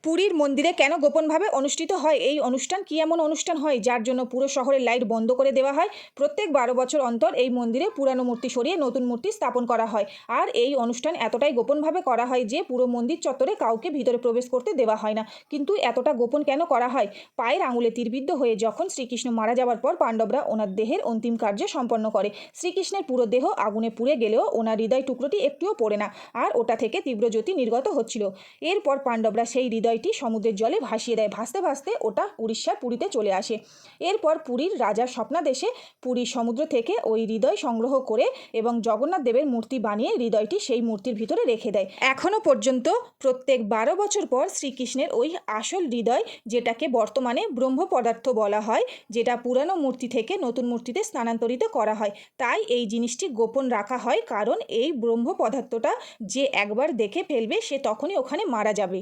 পুরীর মন্দিরে কেন গোপনভাবে অনুষ্ঠিত হয় এই অনুষ্ঠান? কী এমন অনুষ্ঠান হয় যার জন্য পুরো শহরের লাইট বন্ধ করে দেওয়া হয়? প্রত্যেক ১২ বছর অন্তর এই মন্দিরে পুরানো মূর্তি সরিয়ে নতুন মূর্তি স্থাপন করা হয়। আর এই অনুষ্ঠান এতটাই গোপনভাবে করা হয় যে পুরো মন্দির চত্বরে কাউকে ভিতরে প্রবেশ করতে দেওয়া হয় না। কিন্তু এতটা গোপন কেন করা হয়? পায়ের আঙুলে তীরবিদ্ধ হয়ে যখন শ্রীকৃষ্ণ মারা যাওয়ার পর পাণ্ডবরা ওনার দেহের অন্তিম কার্য সম্পন্ন করে। শ্রীকৃষ্ণের পুরো দেহ আগুনে পুড়ে গেলেও ওনার হৃদয় টুকরোটি একটুও পড়ে না, আর ওটা থেকে তীব্র জ্যোতি নির্গত হচ্ছিল। এরপর পাণ্ডবরা সেই হৃদয়টি সমুদ্রের জলে ভাসিয়ে দেয়। ভাসতে ভাসতে ওটা উড়িষ্যার পুরীতে চলে আসে। এরপর পুরীর রাজা স্বপ্নাদেশে পুরীর সমুদ্র থেকে ওই হৃদয় সংগ্রহ করে এবং জগন্নাথ দেবের মূর্তি বানিয়ে হৃদয়টি সেই মূর্তির ভিতরে রেখে দেয়। এখনও পর্যন্ত প্রত্যেক ১২ বছর পর শ্রীকৃষ্ণের ওই আসল হৃদয়, যেটাকে বর্তমানে ব্রহ্ম পদার্থ বলা হয়, যেটা পুরানো মূর্তি থেকে নতুন মূর্তিতে স্থানান্তরিত করা হয়। তাই এই জিনিসটি গোপন রাখা হয়, কারণ এই ব্রহ্ম পদার্থটা যে একবার দেখে ফেলবে সে তখনই ওখানে মারা যাবে।